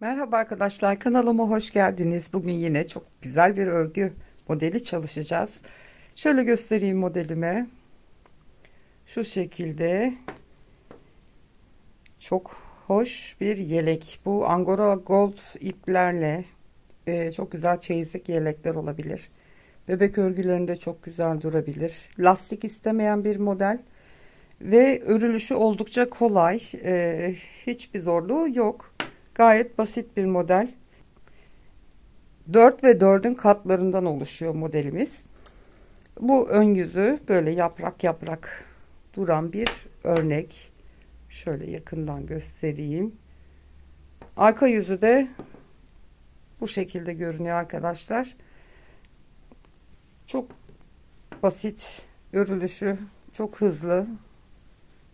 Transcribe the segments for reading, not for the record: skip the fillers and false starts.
Merhaba arkadaşlar, kanalıma hoş geldiniz. Bugün yine çok güzel bir örgü modeli çalışacağız. Şöyle göstereyim modelime. Şu şekilde çok hoş bir yelek. Bu Angora Gold iplerle çok güzel çeyizlik yelekler olabilir. Bebek örgülerinde çok güzel durabilir. Lastik istemeyen bir model ve örülüşü oldukça kolay. Hiçbir zorluğu yok. Gayet basit bir model. 4 ve 4'ün katlarından oluşuyor modelimiz. Bu ön yüzü böyle yaprak yaprak duran bir örnek. Şöyle yakından göstereyim. Arka yüzü de bu şekilde görünüyor arkadaşlar. Çok basit, örülüşü çok hızlı,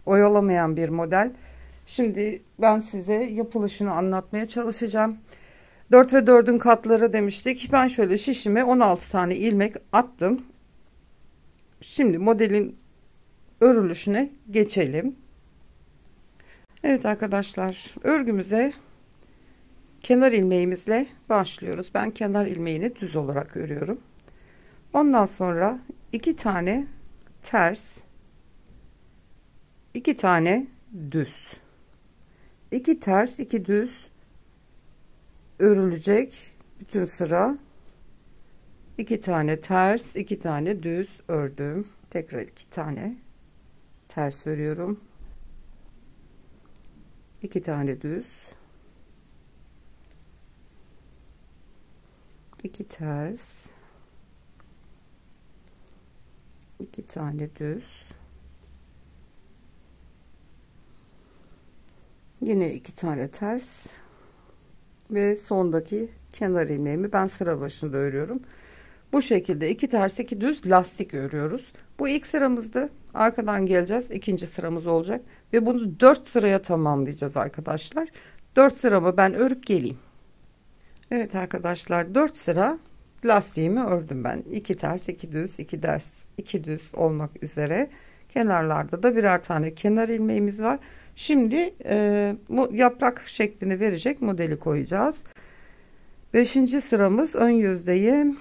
oyalamayan bir model. Şimdi ben size yapılışını anlatmaya çalışacağım. 4 ve 4'ün katları demiştik. Ben şöyle şişime 16 tane ilmek attım. Şimdi modelin örülüşüne geçelim. Evet arkadaşlar, örgümüze kenar ilmeğimizle başlıyoruz. Ben kenar ilmeğini düz olarak örüyorum. Ondan sonra 2 tane ters, 2 tane düz, 2 ters 2 düz örülecek bütün sıra. 2 tane ters 2 tane düz ördüm. Tekrar 2 tane ters örüyorum. 2 tane düz, 2 ters, 2 tane düz, yine 2 tane ters ve sondaki kenar ilmeğimi ben sıra başında örüyorum. Bu şekilde 2 ters 2 düz lastik örüyoruz. Bu ilk sıramızdı. Arkadan geleceğiz. İkinci sıramız olacak ve bunu 4 sıraya tamamlayacağız arkadaşlar. 4 sıramı ben örüp geleyim. Evet arkadaşlar, 4 sıra lastiğimi ördüm ben. 2 ters 2 düz 2 ters 2 düz olmak üzere. Kenarlarda da birer tane kenar ilmeğimiz var. Şimdi yaprak şeklini verecek modeli koyacağız. 5. sıramız ön yüzdeyim.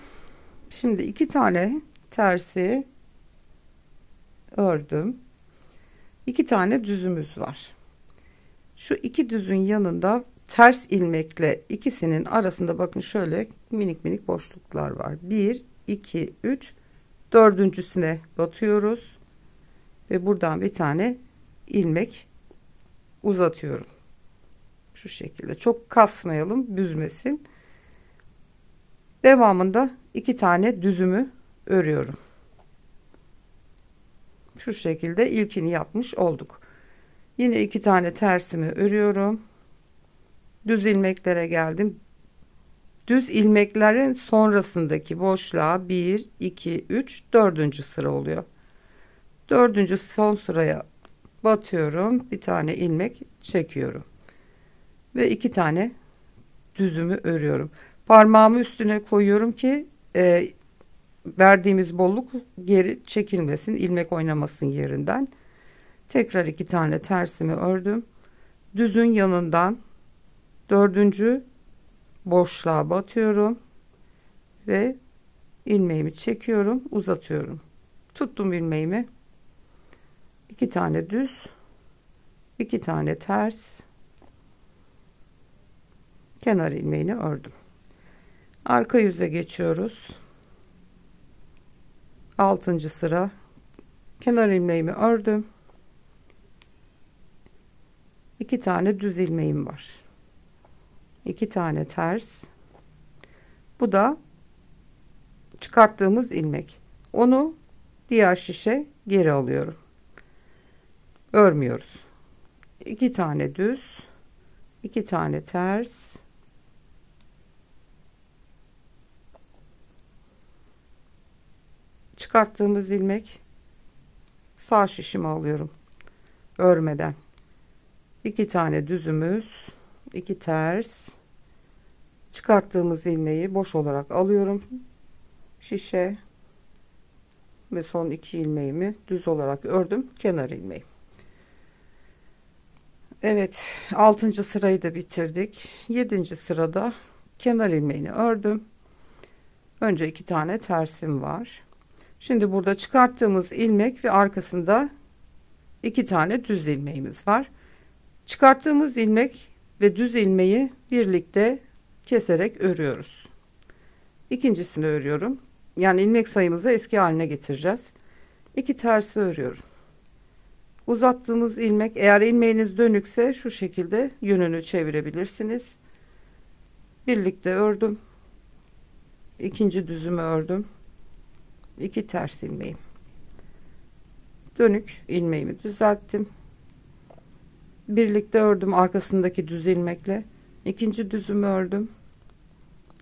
Şimdi 2 tane tersi ördüm. 2 tane düzümüz var. Şu 2 düzün yanında ters ilmekle ikisinin arasında bakın şöyle minik minik boşluklar var. 1 2 3 dördüncüsüne batıyoruz ve buradan bir tane ilmek uzatıyorum. Şu şekilde çok kasmayalım, büzmesin. Devamında 2 tane düzümü örüyorum. Şu şekilde ilkini yapmış olduk. Yine 2 tane tersimi örüyorum. Düz ilmeklere geldim. Düz ilmeklerin sonrasındaki boşluğa 1 2 3 dördüncü sıra oluyor. Dördüncü son sıraya batıyorum. Bir tane ilmek çekiyorum ve 2 tane düzümü örüyorum. Parmağımı üstüne koyuyorum ki verdiğimiz bolluk geri çekilmesin, ilmek oynamasın yerinden. Tekrar 2 tane tersimi ördüm. Düzün yanından dördüncü boşluğa batıyorum ve ilmeğimi çekiyorum, uzatıyorum. Tuttum ilmeğimi. 2 tane düz, 2 tane ters, kenar ilmeğini ördüm. Arka yüze geçiyoruz. 6. sıra kenar ilmeğimi ördüm. 2 tane düz ilmeğim var. 2 tane ters. Bu da çıkarttığımız ilmek. Onu diğer şişe geri alıyorum. Örmüyoruz. 2 tane düz, 2 tane ters. Çıkarttığımız ilmek sağ şişime alıyorum. Örmeden. 2 tane düzümüz, 2 ters. Çıkarttığımız ilmeği boş olarak alıyorum şişe ve son 2 ilmeğimi düz olarak ördüm, kenar ilmeği. Evet, 6. sırayı da bitirdik. 7. sırada kenar ilmeğini ördüm. Önce 2 tane tersim var. Şimdi burada çıkarttığımız ilmek ve arkasında 2 tane düz ilmeğimiz var. Çıkarttığımız ilmek ve düz ilmeği birlikte keserek örüyoruz. İkincisini örüyorum. Yani ilmek sayımızı eski haline getireceğiz. 2 tersi örüyorum. Uzattığımız ilmek, eğer ilmeğiniz dönükse şu şekilde yönünü çevirebilirsiniz. Birlikte ördüm. İkinci düzümü ördüm. 2 ters ilmeğim. Dönük ilmeğimi düzelttim. Birlikte ördüm arkasındaki düz ilmekle. İkinci düzümü ördüm.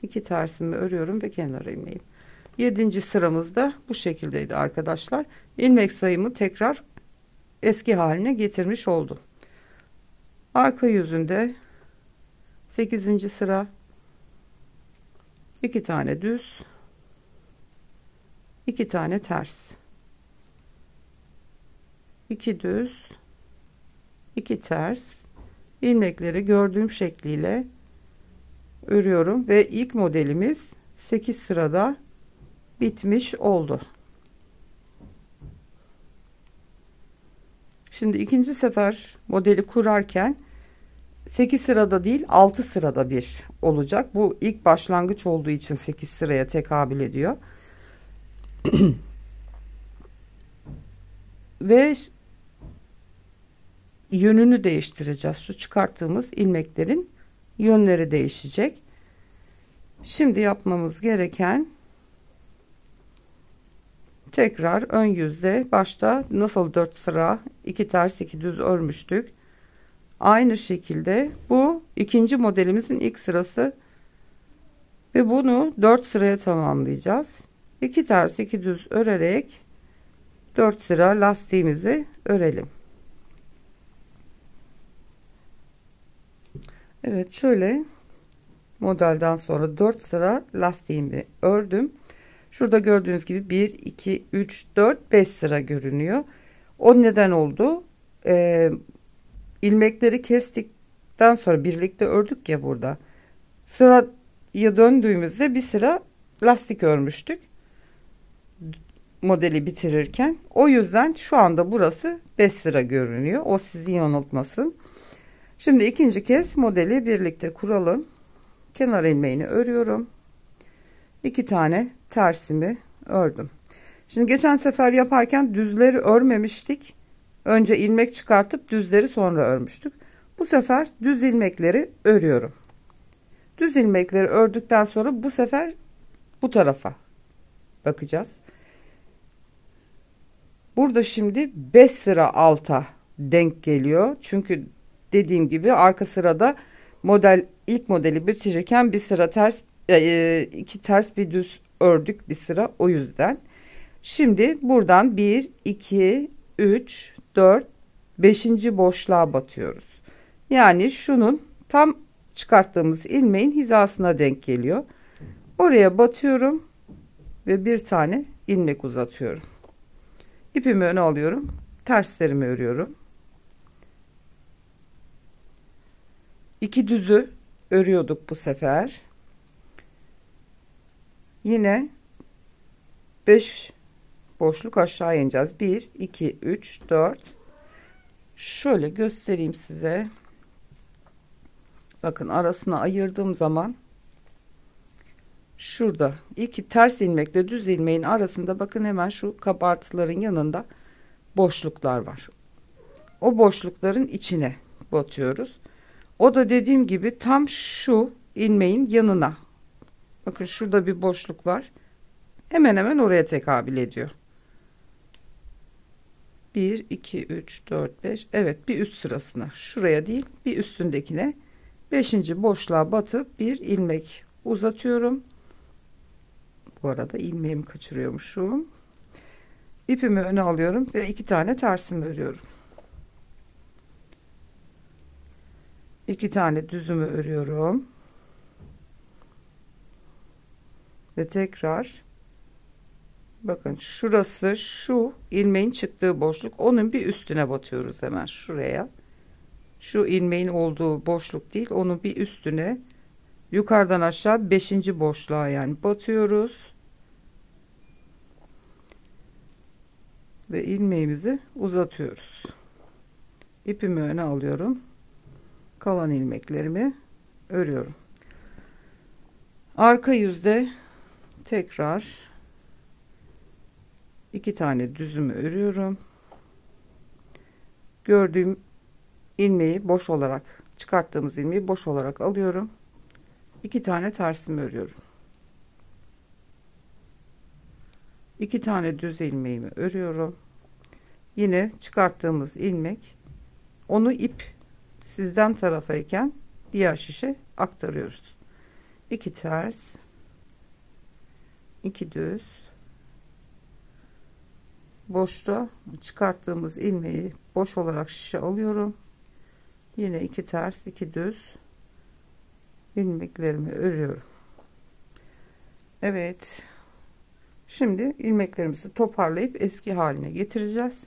2 tersimi örüyorum ve kenar ilmeğim. 7. sıramızda bu şekildeydi arkadaşlar. İlmek sayımı tekrar eski haline getirmiş oldum. Arka yüzünde 8. sıra 2 tane düz, 2 tane ters, 2 düz, 2 ters ilmekleri gördüğüm şekliyle örüyorum ve ilk modelimiz 8 sırada bitmiş oldu. Şimdi ikinci sefer modeli kurarken 8 sırada değil 6 sırada bir olacak. Bu ilk başlangıç olduğu için 8 sıraya tekabül ediyor. Ve yönünü değiştireceğiz. Şu çıkarttığımız ilmeklerin yönleri değişecek. Şimdi yapmamız gereken tekrar ön yüzde başta nasıl 4 sıra 2 ters 2 düz örmüştük. Aynı şekilde bu ikinci modelimizin ilk sırası ve bunu 4 sıraya tamamlayacağız. 2 ters 2 düz örerek 4 sıra lastiğimizi örelim. Evet, şöyle modelden sonra 4 sıra lastiğimi ördüm. Şurada gördüğünüz gibi 1 2 3 4 5 sıra görünüyor. O neden oldu? İlmekleri kestikten sonra birlikte ördük ya, burada sıraya döndüğümüzde bir sıra lastik örmüştük modeli bitirirken. O yüzden şu anda burası 5 sıra görünüyor. O sizi yanıltmasın. Şimdi ikinci kez modeli birlikte kuralım. Kenar ilmeğini örüyorum. 2 tane tersimi ördüm. Şimdi geçen sefer yaparken düzleri örmemiştik. Önce ilmek çıkartıp düzleri sonra örmüştük. Bu sefer düz ilmekleri örüyorum. Düz ilmekleri ördükten sonra bu sefer bu tarafa bakacağız. Burada şimdi 5 sıra alta denk geliyor. Çünkü dediğim gibi arka sırada ilk modeli bitirirken bir sıra ters, 2 ters bir düz ördük bir sıra, o yüzden. Şimdi buradan 1 2 3 4 5. boşluğa batıyoruz. Yani şunun tam çıkarttığımız ilmeğin hizasına denk geliyor. Oraya batıyorum ve bir tane ilmek uzatıyorum. İpimi öne alıyorum. Terslerimi örüyorum. 2 düzü örüyorduk bu sefer. Yine 5 boşluk aşağı ineceğiz. 1 2 3 4. Şöyle göstereyim size. Bakın, arasına ayırdığım zaman şurada iki ters ilmekle düz ilmeğin arasında, bakın hemen şu kabartıların yanında boşluklar var. O boşlukların içine batıyoruz. O da dediğim gibi tam şu ilmeğin yanına. Bakın şurada bir boşluk var. Hemen hemen oraya tekabül ediyor. 1 2 3 4 5. Evet, bir üst sırasına, şuraya değil bir üstündekine 5. boşluğa batıp bir ilmek uzatıyorum. Bu arada ilmeğimi kaçırıyormuşum. İpimi öne alıyorum ve 2 tane tersimi örüyorum. 2 tane düzümü örüyorum. Ve tekrar bakın, şurası şu ilmeğin çıktığı boşluk, onun bir üstüne batıyoruz hemen şuraya. Şu ilmeğin olduğu boşluk değil, onun bir üstüne yukarıdan aşağı 5. boşluğa yani batıyoruz ve ilmeğimizi uzatıyoruz. İpimi öne alıyorum, kalan ilmeklerimi örüyorum. Arka yüzde tekrar 2 tane düzümü örüyorum. Gördüğüm ilmeği boş olarak, çıkarttığımız ilmeği boş olarak alıyorum. 2 tane tersimi örüyorum. 2 tane düz ilmeğimi örüyorum. Yine çıkarttığımız ilmek, onu ip sizden tarafayken diğer şişe aktarıyoruz. 2 ters, 2 düz, boşta çıkarttığımız ilmeği boş olarak şişe alıyorum. Yine 2 ters, 2 düz ilmeklerimi örüyorum. Evet, şimdi ilmeklerimizi toparlayıp eski haline getireceğiz.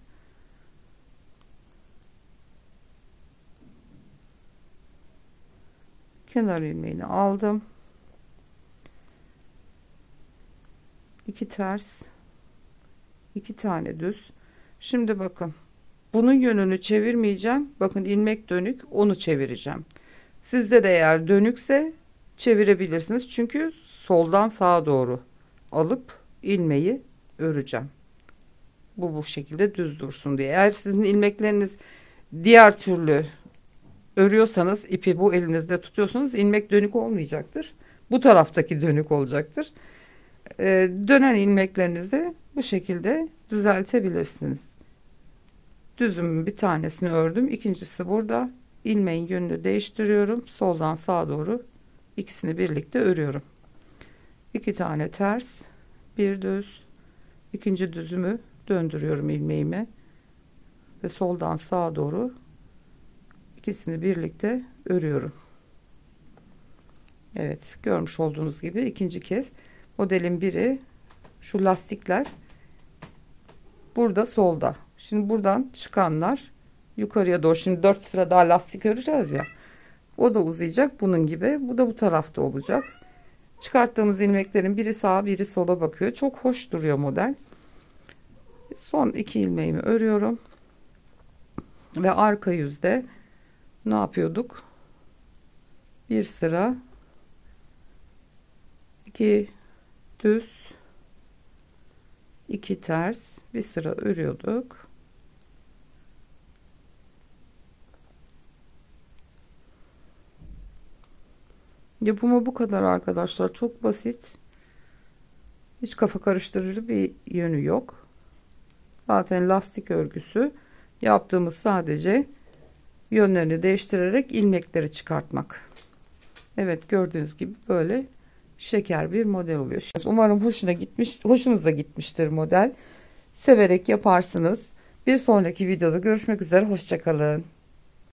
Kenar ilmeğini aldım. 2 ters, 2 tane düz. Şimdi bakın, bunun yönünü çevirmeyeceğim. Bakın ilmek dönük, onu çevireceğim. Sizde de eğer dönükse çevirebilirsiniz. Çünkü soldan sağa doğru alıp ilmeği öreceğim. Bu şekilde düz dursun diye. Eğer sizin ilmekleriniz diğer türlü örüyorsanız, ipi bu elinizde tutuyorsunuz, ilmek dönük olmayacaktır. Bu taraftaki dönük olacaktır. Dönen ilmeklerinizi bu şekilde düzeltebilirsiniz. Düzümün bir tanesini ördüm, ikincisi burada. İlmeğin yönünü değiştiriyorum, soldan sağa doğru ikisini birlikte örüyorum. 2 tane ters, bir düz, ikinci düzümü döndürüyorum ilmeğimi ve soldan sağa doğru ikisini birlikte örüyorum. Evet, görmüş olduğunuz gibi ikinci kez modelin biri, şu lastikler burada solda. Şimdi buradan çıkanlar yukarıya doğru, şimdi 4 sıra daha lastik öreceğiz ya, o da uzayacak bunun gibi, bu da bu tarafta olacak. Çıkarttığımız ilmeklerin biri sağa biri sola bakıyor, çok hoş duruyor model. Son 2 ilmeğimi örüyorum ve arka yüzde ne yapıyorduk? Bir sıra 2 düz, 2 ters, bir sıra örüyorduk. Yapımı bu kadar arkadaşlar, çok basit, hiç kafa karıştırıcı bir yönü yok. Zaten lastik örgüsü, yaptığımız sadece yönlerini değiştirerek ilmekleri çıkartmak. Evet, gördüğünüz gibi böyle şeker bir model oluyor. Umarım hoşunuza gitmiştir model. Severek yaparsınız. Bir sonraki videoda görüşmek üzere. Hoşça kalın.